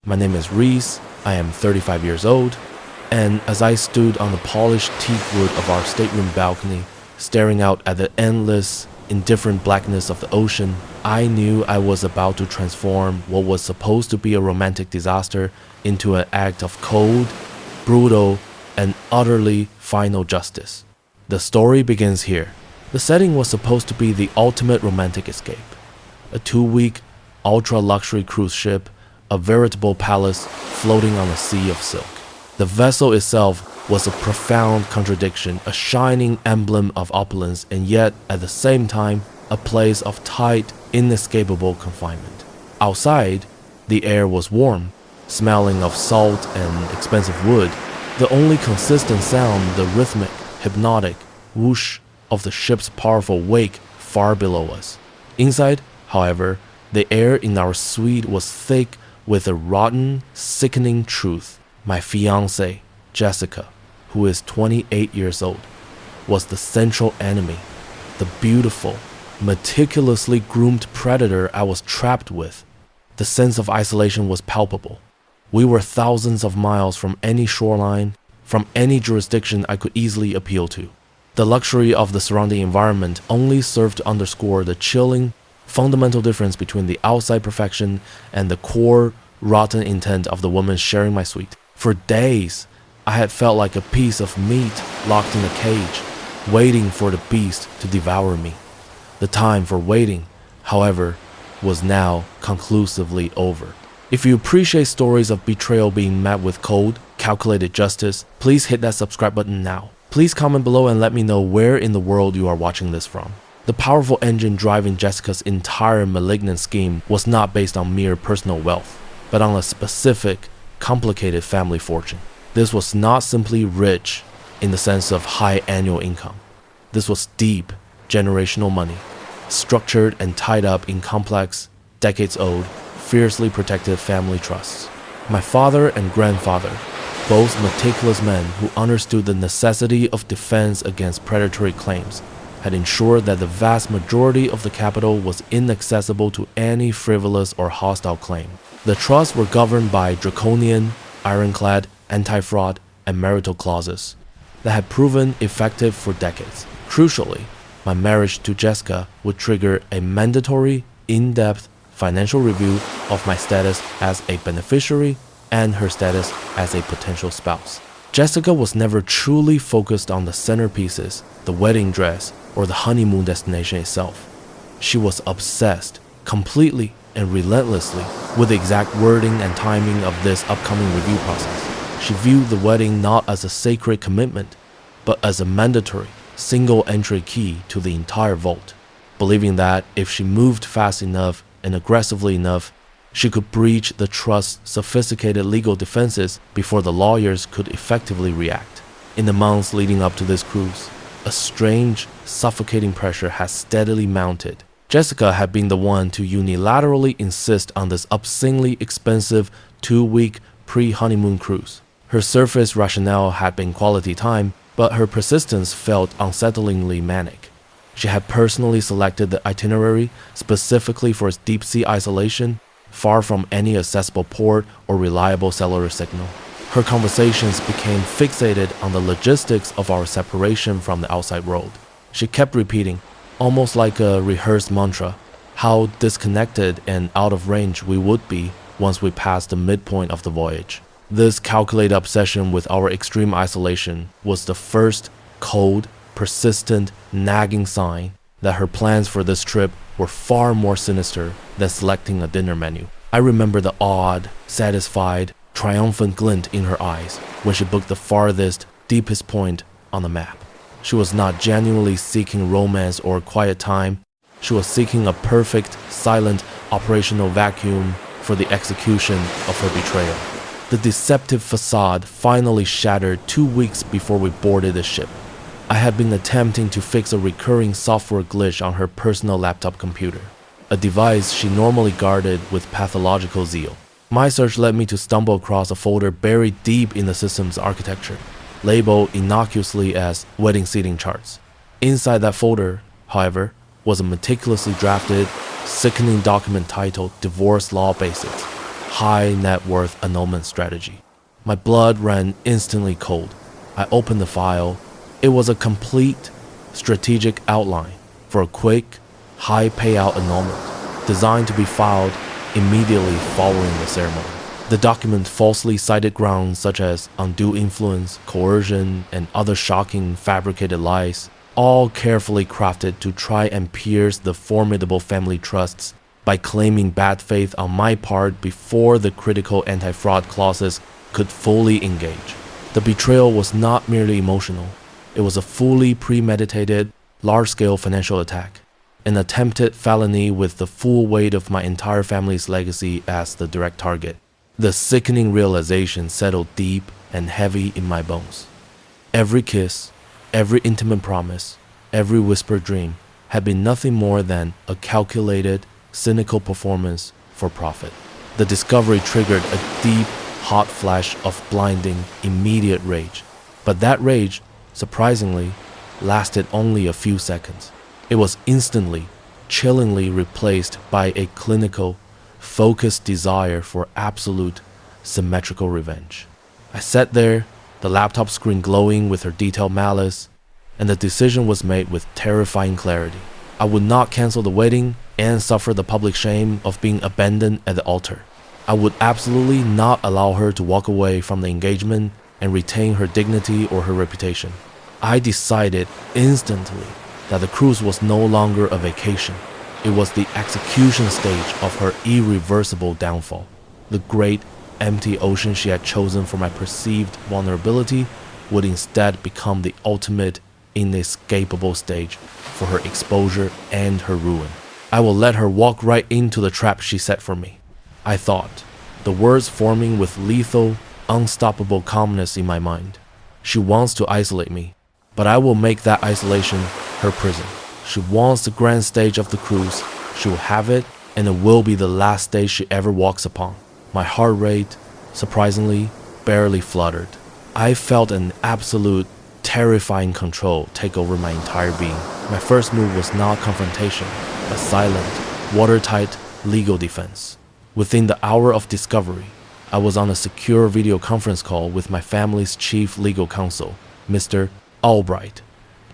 My name is Rhys, I am 35 years old, and as I stood on the polished teak wood of our stateroom balcony, staring out at the endless, indifferent blackness of the ocean, I knew I was about to transform what was supposed to be a romantic disaster into an act of cold, brutal, and utterly final justice. The story begins here. The setting was supposed to be the ultimate romantic escape. A 2-week, ultra-luxury cruise ship, a veritable palace floating on a sea of silk. The vessel itself was a profound contradiction, a shining emblem of opulence, and yet, at the same time, a place of tight, inescapable confinement. Outside, the air was warm, smelling of salt and expensive wood. The only consistent sound, the rhythmic, hypnotic whoosh of the ship's powerful wake far below us. Inside, however, the air in our suite was thick with a rotten, sickening truth. My fiancée, Jessica, who is 28 years old, was the central enemy, the beautiful, meticulously groomed predator I was trapped with. The sense of isolation was palpable. We were thousands of miles from any shoreline, from any jurisdiction I could easily appeal to. The luxury of the surrounding environment only served to underscore the chilling, fundamental difference between the outside perfection and the core, rotten intent of the woman sharing my suite. For days, I had felt like a piece of meat locked in a cage, waiting for the beast to devour me. The time for waiting, however, was now conclusively over. If you appreciate stories of betrayal being met with cold, calculated justice, please hit that subscribe button now. Please comment below and let me know where in the world you are watching this from. The powerful engine driving Jessica's entire malignant scheme was not based on mere personal wealth, but on a specific, complicated family fortune. This was not simply rich in the sense of high annual income. This was deep, generational money, structured and tied up in complex, decades-old, fiercely protected family trusts. My father and grandfather, both meticulous men who understood the necessity of defense against predatory claims, had ensured that the vast majority of the capital was inaccessible to any frivolous or hostile claim. The trusts were governed by draconian, iron-clad, anti-fraud, and marital clauses that had proven effective for decades. Crucially, my marriage to Jessica would trigger a mandatory, in-depth financial review of my status as a beneficiary and her status as a potential spouse. Jessica was never truly focused on the centerpieces, the wedding dress, or the honeymoon destination itself. She was obsessed, completely and relentlessly, with the exact wording and timing of this upcoming review process. She viewed the wedding not as a sacred commitment, but as a mandatory, single-entry key to the entire vault, believing that if she moved fast enough and aggressively enough, she could breach the trust's sophisticated legal defenses before the lawyers could effectively react. In the months leading up to this cruise, a strange, suffocating pressure had steadily mounted. Jessica had been the one to unilaterally insist on this obscenely expensive 2-week pre-honeymoon cruise. Her surface rationale had been quality time, but her persistence felt unsettlingly manic. She had personally selected the itinerary specifically for its deep-sea isolation, far from any accessible port or reliable cellular signal. Her conversations became fixated on the logistics of our separation from the outside world. She kept repeating, almost like a rehearsed mantra, how disconnected and out of range we would be once we passed the midpoint of the voyage. This calculated obsession with our extreme isolation was the first cold, persistent, nagging sign that her plans for this trip were far more sinister than selecting a dinner menu. I remember the odd, satisfied, triumphant glint in her eyes when she booked the farthest, deepest point on the map. She was not genuinely seeking romance or quiet time. She was seeking a perfect, silent, operational vacuum for the execution of her betrayal. The deceptive facade finally shattered 2 weeks before we boarded the ship. I had been attempting to fix a recurring software glitch on her personal laptop computer, a device she normally guarded with pathological zeal. My search led me to stumble across a folder buried deep in the system's architecture, labeled innocuously as wedding seating charts. Inside that folder, however, was a meticulously drafted, sickening document titled Divorce Law Basics. high net worth annulment strategy. My blood ran instantly cold. I opened the file. It was a complete strategic outline for a quick, high payout annulment designed to be filed immediately following the ceremony. The document falsely cited grounds such as undue influence, coercion, and other shocking fabricated lies, all carefully crafted to try and pierce the formidable family trusts by claiming bad faith on my part before the critical anti-fraud clauses could fully engage. The betrayal was not merely emotional. It was a fully premeditated, large-scale financial attack, an attempted felony with the full weight of my entire family's legacy as the direct target. The sickening realization settled deep and heavy in my bones. Every kiss, every intimate promise, every whispered dream had been nothing more than a calculated, cynical performance for profit. The discovery triggered a deep, hot flash of blinding, immediate rage. But that rage, surprisingly, lasted only a few seconds. It was instantly, chillingly replaced by a clinical, focused desire for absolute, symmetrical revenge. I sat there, the laptop screen glowing with her detailed malice, and the decision was made with terrifying clarity. I would not cancel the wedding and suffer the public shame of being abandoned at the altar. I would absolutely not allow her to walk away from the engagement and retain her dignity or her reputation. I decided instantly that the cruise was no longer a vacation. It was the execution stage of her irreversible downfall. The great, empty ocean she had chosen for my perceived vulnerability would instead become the ultimate, inescapable stage for her exposure and her ruin. I will let her walk right into the trap she set for me, I thought, the words forming with lethal, unstoppable calmness in my mind. She wants to isolate me, but I will make that isolation her prison. She wants the grand stage of the cruise. She will have it, and it will be the last stage she ever walks upon. My heart rate, surprisingly, barely fluttered. I felt an absolute, terrifying control take over my entire being. My first move was not confrontation, but silent, watertight legal defense. Within the hour of discovery, I was on a secure video conference call with my family's chief legal counsel, Mr. Albright,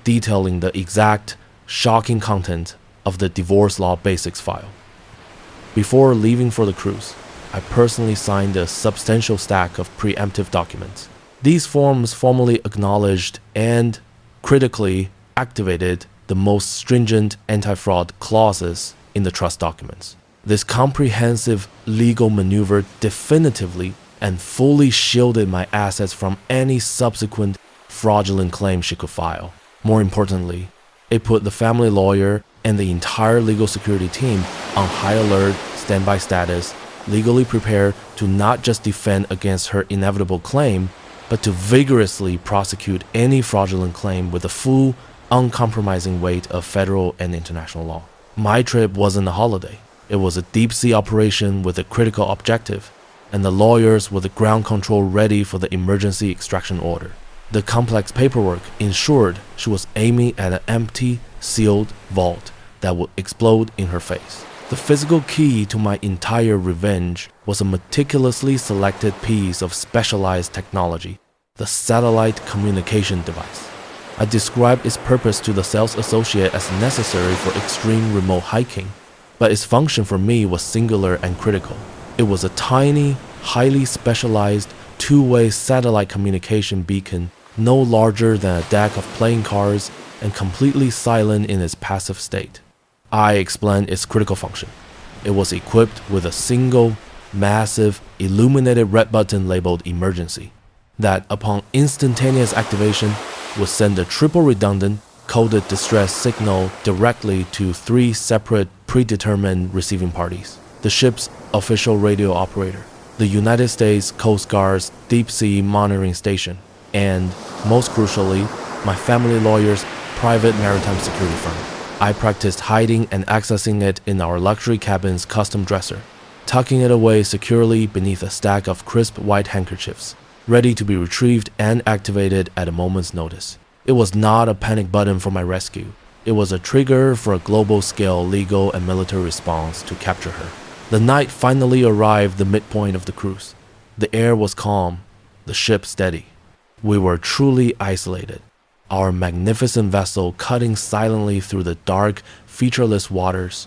detailing the exact, shocking content of the divorce law basics file. Before leaving for the cruise, I personally signed a substantial stack of preemptive documents. These forms formally acknowledged and critically activated the most stringent anti-fraud clauses in the trust documents. This comprehensive legal maneuver definitively and fully shielded my assets from any subsequent fraudulent claim she could file. More importantly, it put the family lawyer and the entire legal security team on high alert, standby status, legally prepared to not just defend against her inevitable claim, but to vigorously prosecute any fraudulent claim with the full, uncompromising weight of federal and international law. My trip wasn't a holiday. It was a deep-sea operation with a critical objective, and the lawyers with the ground control ready for the emergency extraction order. The complex paperwork ensured she was aiming at an empty, sealed vault that would explode in her face. The physical key to my entire revenge was a meticulously selected piece of specialized technology, the satellite communication device. I described its purpose to the sales associate as necessary for extreme remote hiking, but its function for me was singular and critical. It was a tiny, highly specialized, two-way satellite communication beacon no larger than a deck of playing cards and completely silent in its passive state. I explained its critical function. It was equipped with a single, massive, illuminated red button labeled emergency that, upon instantaneous activation, would send a triple redundant, coded distress signal directly to 3 separate predetermined receiving parties: the ship's official radio operator, the United States Coast Guard's deep sea monitoring station, and, most crucially, my family lawyer's private maritime security firm. I practiced hiding and accessing it in our luxury cabin's custom dresser, tucking it away securely beneath a stack of crisp white handkerchiefs, ready to be retrieved and activated at a moment's notice. It was not a panic button for my rescue. It was a trigger for a global-scale legal and military response to capture her. The night finally arrived the midpoint of the cruise. The air was calm, the ship steady. We were truly isolated. Our magnificent vessel cutting silently through the dark, featureless waters,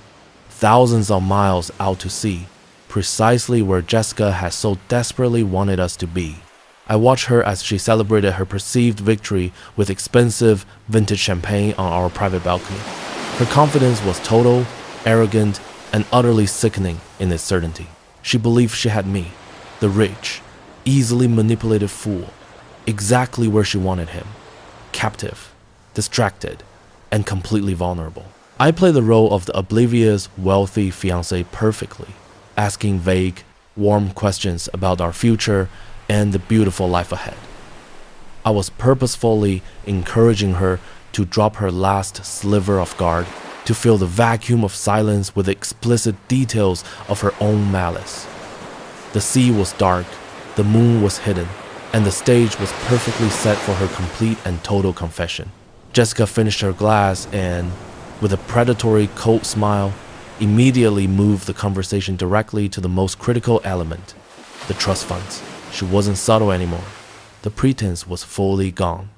thousands of miles out to sea, precisely where Jessica had so desperately wanted us to be. I watched her as she celebrated her perceived victory with expensive vintage champagne on our private balcony. Her confidence was total, arrogant, and utterly sickening in its certainty. She believed she had me, the rich, easily manipulated fool, exactly where she wanted him, captive, distracted, and completely vulnerable. I played the role of the oblivious, wealthy fiancé perfectly, asking vague, warm questions about our future and the beautiful life ahead. I was purposefully encouraging her to drop her last sliver of guard, to fill the vacuum of silence with explicit details of her own malice. The sea was dark, the moon was hidden, and the stage was perfectly set for her complete and total confession. Jessica finished her glass and, with a predatory cold smile, immediately moved the conversation directly to the most critical element, the trust funds. She wasn't subtle anymore. The pretense was fully gone.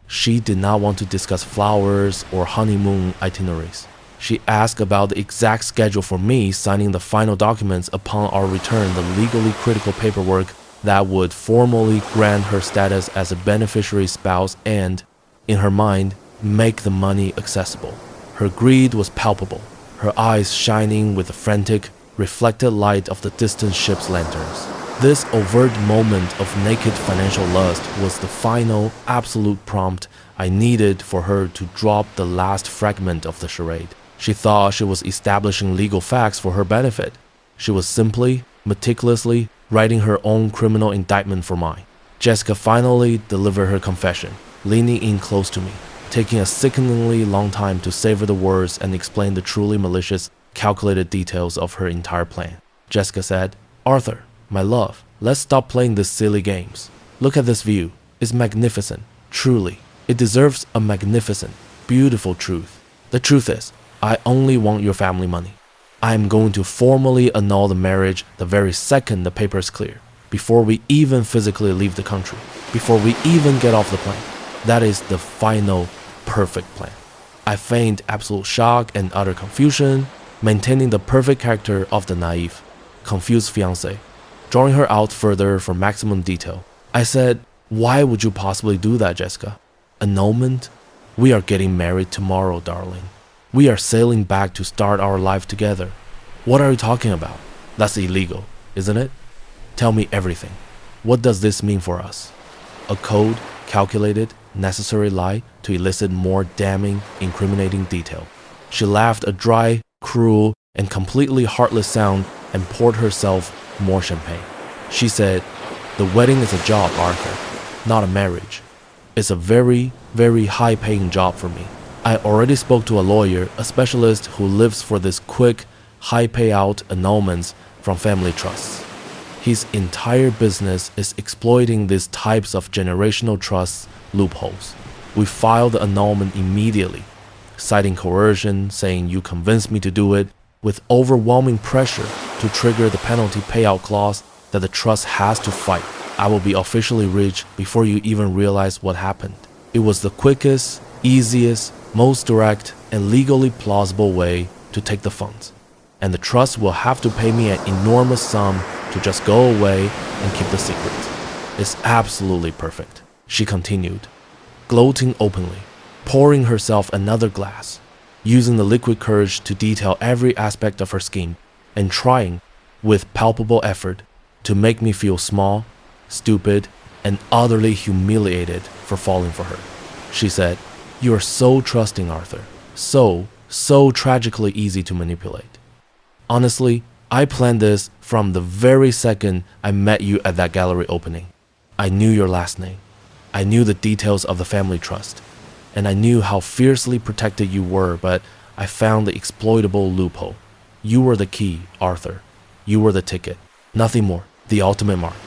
She did not want to discuss flowers or honeymoon itineraries. She asked about the exact schedule for me signing the final documents upon our return, the legally critical paperwork that would formally grant her status as a beneficiary spouse and, in her mind, make the money accessible. Her greed was palpable, her eyes shining with the frantic, reflected light of the distant ship's lanterns. This overt moment of naked financial lust was the final, absolute prompt I needed for her to drop the last fragment of the charade. She thought she was establishing legal facts for her benefit. She was simply, meticulously, writing her own criminal indictment for mine. Jessica finally delivered her confession, leaning in close to me, taking a sickeningly long time to savor the words and explain the truly malicious, calculated details of her entire plan. Jessica said, "Arthur, my love, let's stop playing these silly games. Look at this view. It's magnificent. Truly. It deserves a magnificent, beautiful truth. The truth is, I only want your family money. I am going to formally annul the marriage the very second the papers clear, before we even physically leave the country, before we even get off the plane. That is the final, perfect plan." I feigned absolute shock and utter confusion, maintaining the perfect character of the naive, confused fiancé, drawing her out further for maximum detail. I said, "Why would you possibly do that, Jessica? Annulment? We are getting married tomorrow, darling. We are sailing back to start our life together. What are you talking about? That's illegal, isn't it? Tell me everything. What does this mean for us?" A cold, calculated, necessary lie to elicit more damning, incriminating detail. She laughed a dry, cruel, and completely heartless sound and poured herself more champagne. She said, "The wedding is a job, Arthur, not a marriage. It's a very, very high-paying job for me. I already spoke to a lawyer, a specialist who lives for this quick, high-payout annulments from family trusts. His entire business is exploiting these types of generational trusts loopholes. We filed the annulment immediately, citing coercion, saying you convinced me to do it, with overwhelming pressure to trigger the penalty payout clause that the trust has to fight. I will be officially rich before you even realize what happened. It was the quickest, easiest, most direct, and legally plausible way to take the funds. And the trust will have to pay me an enormous sum to just go away and keep the secret. It's absolutely perfect," she continued, gloating openly, pouring herself another glass, using the liquid courage to detail every aspect of her scheme, and trying, with palpable effort, to make me feel small, stupid, and utterly humiliated for falling for her. She said, "You are so trusting, Arthur. So tragically easy to manipulate. Honestly, I planned this from the very second I met you at that gallery opening. I knew your last name. I knew the details of the family trust. And I knew how fiercely protected you were, but I found the exploitable loophole. You were the key, Arthur. You were the ticket. Nothing more. The ultimate mark.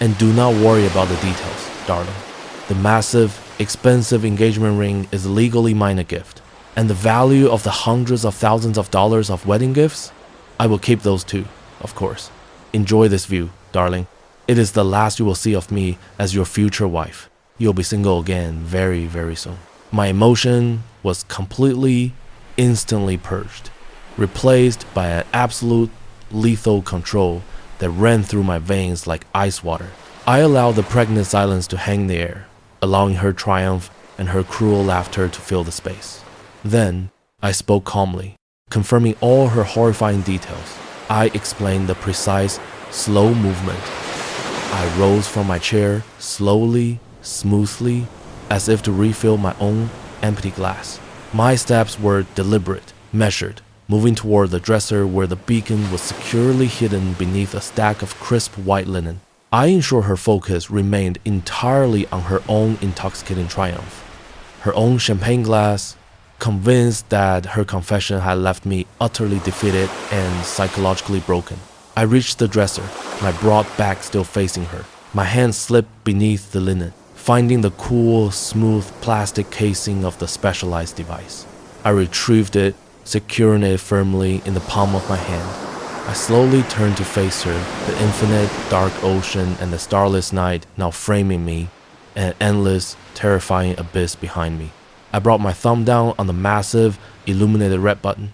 And do not worry about the details, darling. The massive, expensive engagement ring is legally mine a gift. And the value of the hundreds of thousands of dollars of wedding gifts? I will keep those too. of course. Enjoy this view, darling. It is the last you will see of me as your future wife. You'll be single again very, very soon. My emotion was completely, instantly purged, replaced by an absolute lethal control that ran through my veins like ice water. I allowed the pregnant silence to hang in the air, allowing her triumph and her cruel laughter to fill the space. Then, I spoke calmly, confirming all her horrifying details. I explained the precise, slow movement. I rose from my chair slowly, smoothly, as if to refill my own empty glass. My steps were deliberate, measured, moving toward the dresser where the beacon was securely hidden beneath a stack of crisp white linen. I ensured her focus remained entirely on her own intoxicating triumph, her own champagne glass, convinced that her confession had left me utterly defeated and psychologically broken. I reached the dresser, my broad back still facing her. My hand slipped beneath the linen, finding the cool, smooth plastic casing of the specialized device. I retrieved it, securing it firmly in the palm of my hand. I slowly turned to face her, the infinite dark ocean and the starless night now framing me, and an endless, terrifying abyss behind me. I brought my thumb down on the massive, illuminated red button.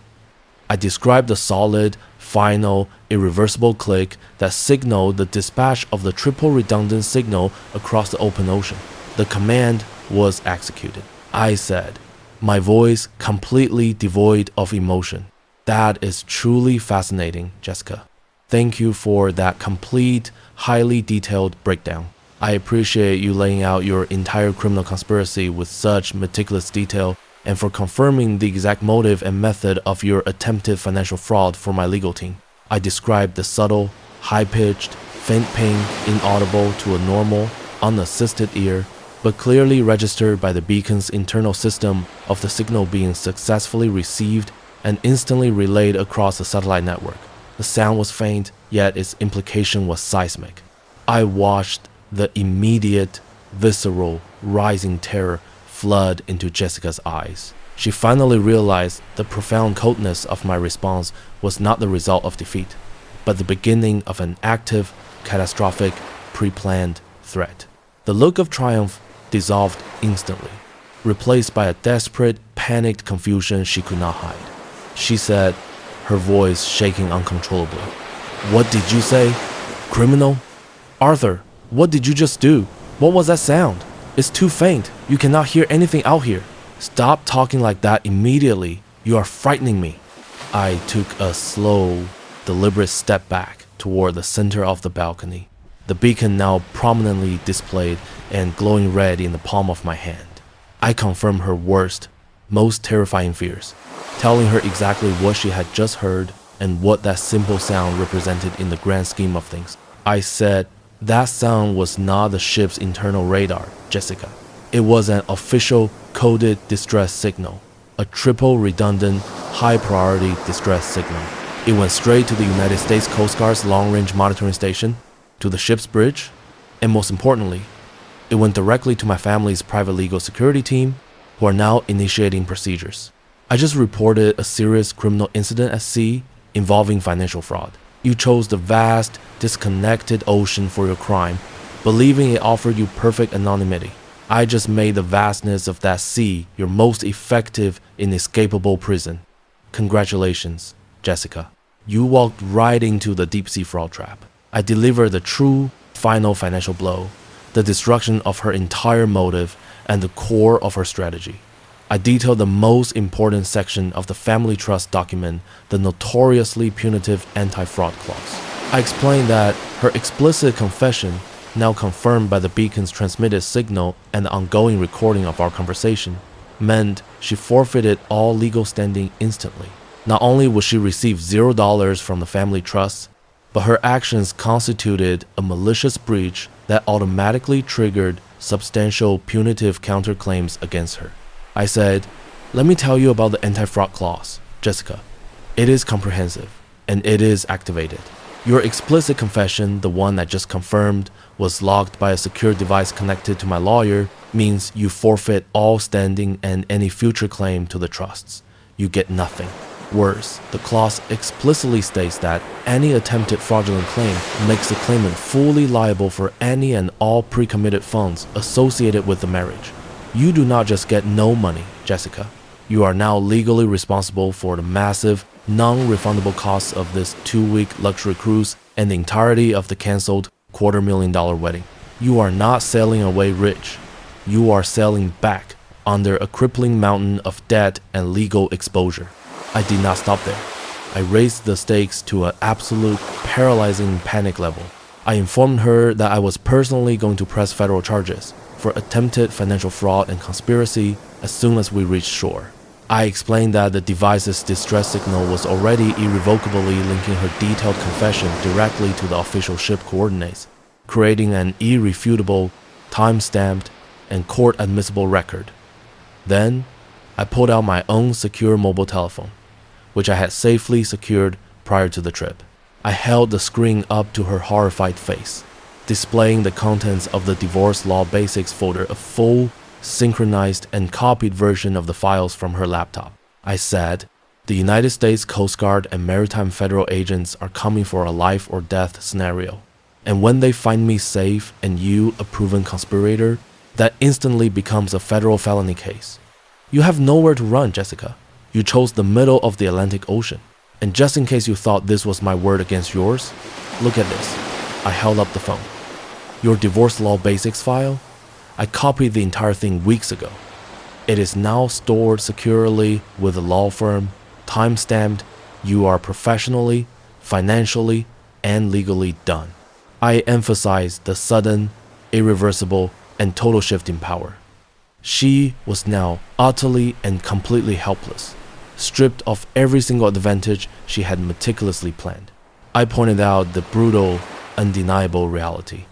I described the solid, final, irreversible click that signaled the dispatch of the triple redundant signal across the open ocean. The command was executed. I said, my voice completely devoid of emotion. That is truly fascinating, Jessica. Thank you for that complete, highly detailed breakdown. I appreciate you laying out your entire criminal conspiracy with such meticulous detail and for confirming the exact motive and method of your attempted financial fraud for my legal team. I described the subtle, high-pitched, faint pain inaudible to a normal, unassisted ear, but clearly registered by the beacon's internal system of the signal being successfully received and instantly relayed across the satellite network. The sound was faint, yet its implication was seismic. I watched the immediate, visceral, rising terror flood into Jessica's eyes. She finally realized the profound coldness of my response was not the result of defeat, but the beginning of an active, catastrophic, pre-planned threat. The look of triumph dissolved instantly, replaced by a desperate, panicked confusion she could not hide. She said, her voice shaking uncontrollably, "What did you say? Criminal? Arthur, what did you just do? What was that sound? It's too faint. You cannot hear anything out here. Stop talking like that immediately. You are frightening me." I took a slow, deliberate step back toward the center of the balcony, the beacon now prominently displayed and glowing red in the palm of my hand. I confirmed her worst, most terrifying fears, telling her exactly what she had just heard and what that simple sound represented in the grand scheme of things. I said, that sound was not the ship's internal radar, Jessica. It was an official coded distress signal, a triple redundant, high priority distress signal. It went straight to the United States Coast Guard's long-range monitoring station, to the ship's bridge, and most importantly, it went directly to my family's private legal security team, who are now initiating procedures. I just reported a serious criminal incident at sea involving financial fraud. You chose the vast, disconnected ocean for your crime, believing it offered you perfect anonymity. I just made the vastness of that sea your most effective, inescapable prison. Congratulations, Jessica. You walked right into the deep-sea fraud trap. I delivered the true, final financial blow, the destruction of her entire motive and the core of her strategy. I detailed the most important section of the family trust document, the notoriously punitive anti-fraud clause. I explained that her explicit confession, now confirmed by the beacon's transmitted signal and the ongoing recording of our conversation, meant she forfeited all legal standing instantly. Not only would she receive $0 from the family trust, but her actions constituted a malicious breach that automatically triggered substantial punitive counterclaims against her. I said, let me tell you about the anti-fraud clause, Jessica. It is comprehensive, and it is activated. Your explicit confession, the one I just confirmed, was logged by a secure device connected to my lawyer, means you forfeit all standing and any future claim to the trusts. You get nothing. Worse, the clause explicitly states that any attempted fraudulent claim makes the claimant fully liable for any and all pre-committed funds associated with the marriage. You do not just get no money, Jessica. You are now legally responsible for the massive, non-refundable costs of this 2-week luxury cruise and the entirety of the cancelled $250,000 wedding. You are not sailing away rich. You are sailing back under a crippling mountain of debt and legal exposure. I did not stop there. I raised the stakes to an absolute paralyzing panic level. I informed her that I was personally going to press federal charges for attempted financial fraud and conspiracy as soon as we reached shore. I explained that the device's distress signal was already irrevocably linking her detailed confession directly to the official ship coordinates, creating an irrefutable, time-stamped, and court-admissible record. Then, I pulled out my own secure mobile telephone, which I had safely secured prior to the trip. I held the screen up to her horrified face, displaying the contents of the Divorce Law Basics folder, a full, synchronized, and copied version of the files from her laptop. I said, "The United States Coast Guard and maritime federal agents are coming for a life or death scenario. And when they find me safe and you a proven conspirator, that instantly becomes a federal felony case. You have nowhere to run, Jessica. You chose the middle of the Atlantic Ocean. And just in case you thought this was my word against yours, look at this." I held up the phone. "Your Divorce Law Basics file? I copied the entire thing weeks ago. It is now stored securely with a law firm, time-stamped. You are professionally, financially, and legally done." I emphasized the sudden, irreversible, and total shift in power. She was now utterly and completely helpless, stripped of every single advantage she had meticulously planned. I pointed out the brutal, undeniable reality.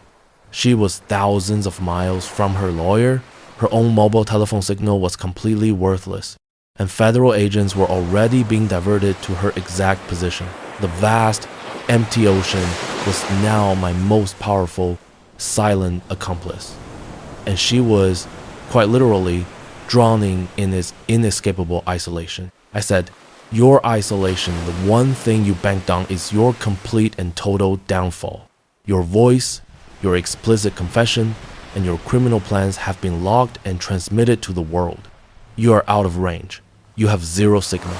She was thousands of miles from her lawyer, her own mobile telephone signal was completely worthless, and federal agents were already being diverted to her exact position. The vast, empty ocean was now my most powerful, silent accomplice. And she was, quite literally, drowning in its inescapable isolation. I said, "Your isolation, the one thing you banked on, is your complete and total downfall. Your voice, your explicit confession, and your criminal plans have been logged and transmitted to the world. You are out of range. You have zero signal.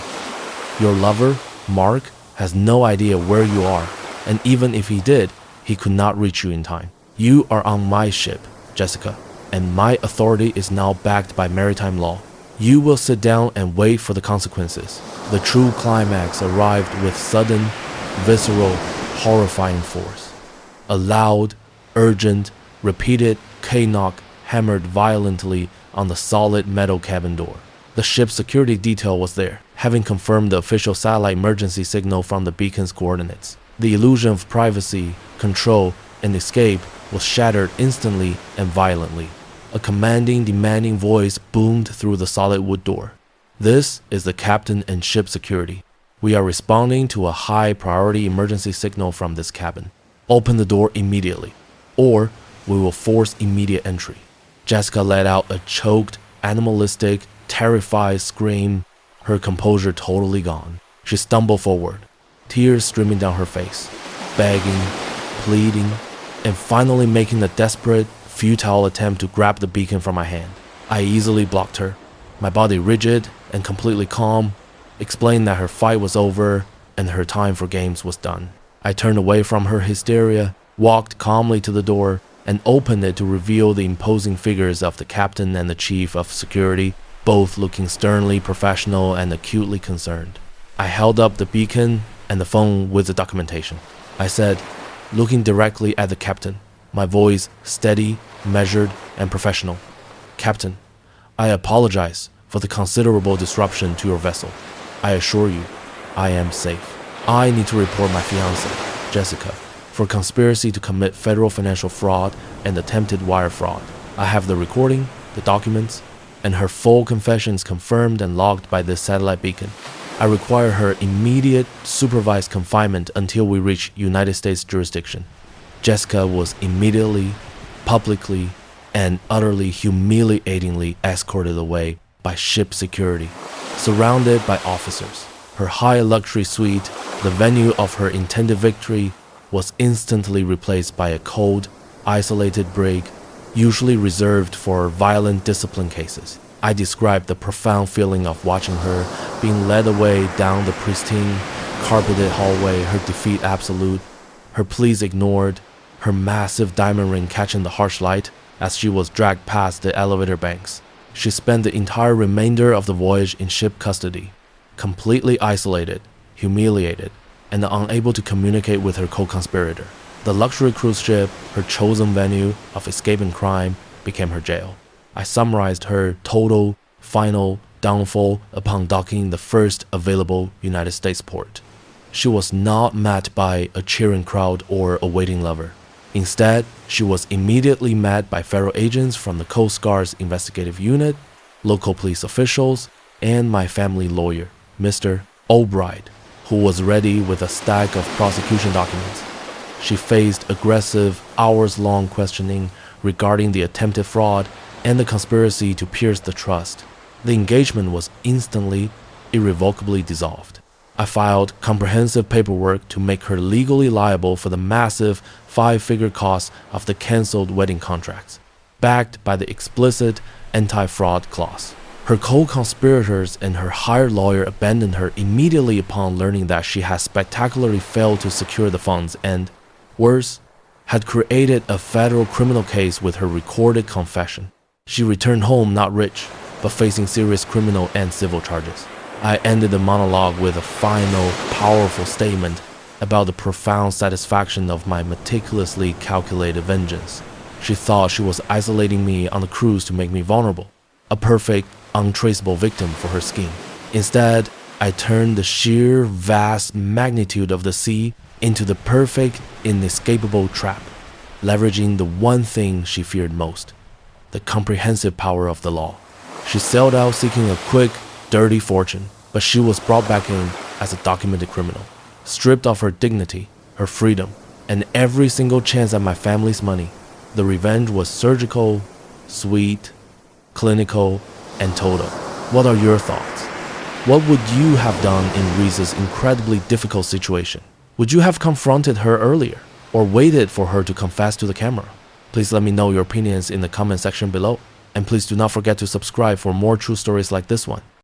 Your lover, Mark, has no idea where you are, and even if he did, he could not reach you in time. You are on my ship, Jessica, and my authority is now backed by maritime law. You will sit down and wait for the consequences." The true climax arrived with sudden, visceral, horrifying force. A loud, urgent, repeated K-knock hammered violently on the solid metal cabin door. The ship's security detail was there, having confirmed the official satellite emergency signal from the beacon's coordinates. The illusion of privacy, control, and escape was shattered instantly and violently. A commanding, demanding voice boomed through the solid wood door. "This is the captain and ship security. We are responding to a high-priority emergency signal from this cabin. Open the door immediately, or we will force immediate entry." Jessica let out a choked, animalistic, terrified scream, her composure totally gone. She stumbled forward, tears streaming down her face, begging, pleading, and finally making a desperate, futile attempt to grab the beacon from my hand. I easily blocked her, my body rigid and completely calm, explained that her fight was over and her time for games was done. I turned away from her hysteria, walked calmly to the door, and opened it to reveal the imposing figures of the captain and the chief of security, both looking sternly professional and acutely concerned. I held up the beacon and the phone with the documentation. I said, looking directly at the captain, my voice steady, measured, and professional, "Captain, I apologize for the considerable disruption to your vessel. I assure you, I am safe. I need to report my fiancée, Jessica, for conspiracy to commit federal financial fraud and attempted wire fraud. I have the recording, the documents, and her full confessions confirmed and logged by this satellite beacon. I require her immediate supervised confinement until we reach United States jurisdiction." Jessica was immediately, publicly, and utterly humiliatingly escorted away by ship security, surrounded by officers. Her high luxury suite, the venue of her intended victory, was instantly replaced by a cold, isolated brig, usually reserved for violent discipline cases. I described the profound feeling of watching her being led away down the pristine, carpeted hallway, her defeat absolute, her pleas ignored, her massive diamond ring catching the harsh light as she was dragged past the elevator banks. She spent the entire remainder of the voyage in ship custody, completely isolated, humiliated, and unable to communicate with her co-conspirator. The luxury cruise ship, her chosen venue of escaping crime, became her jail. I summarized her total, final downfall upon docking the first available United States port. She was not met by a cheering crowd or a waiting lover. Instead, she was immediately met by federal agents from the Coast Guard's investigative unit, local police officials, and my family lawyer, Mr. Albright, who was ready with a stack of prosecution documents. She faced aggressive, hours-long questioning regarding the attempted fraud and the conspiracy to pierce the trust. The engagement was instantly, irrevocably dissolved. I filed comprehensive paperwork to make her legally liable for the massive 5-figure costs of the cancelled wedding contracts, backed by the explicit anti-fraud clause. Her co-conspirators and her hired lawyer abandoned her immediately upon learning that she had spectacularly failed to secure the funds and, worse, had created a federal criminal case with her recorded confession. She returned home not rich, but facing serious criminal and civil charges. I ended the monologue with a final, powerful statement about the profound satisfaction of my meticulously calculated vengeance. She thought she was isolating me on the cruise to make me vulnerable, a perfect, untraceable victim for her scheme. Instead, I turned the sheer, vast magnitude of the sea into the perfect, inescapable trap, leveraging the one thing she feared most, the comprehensive power of the law. She sailed out seeking a quick, dirty fortune, but she was brought back in as a documented criminal, stripped of her dignity, her freedom, and every single chance at my family's money. The revenge was surgical, sweet, clinical, and total. What are your thoughts? What would you have done in Rhys's incredibly difficult situation? Would you have confronted her earlier, or waited for her to confess to the camera? Please let me know your opinions in the comment section below, and please do not forget to subscribe for more true stories like this one.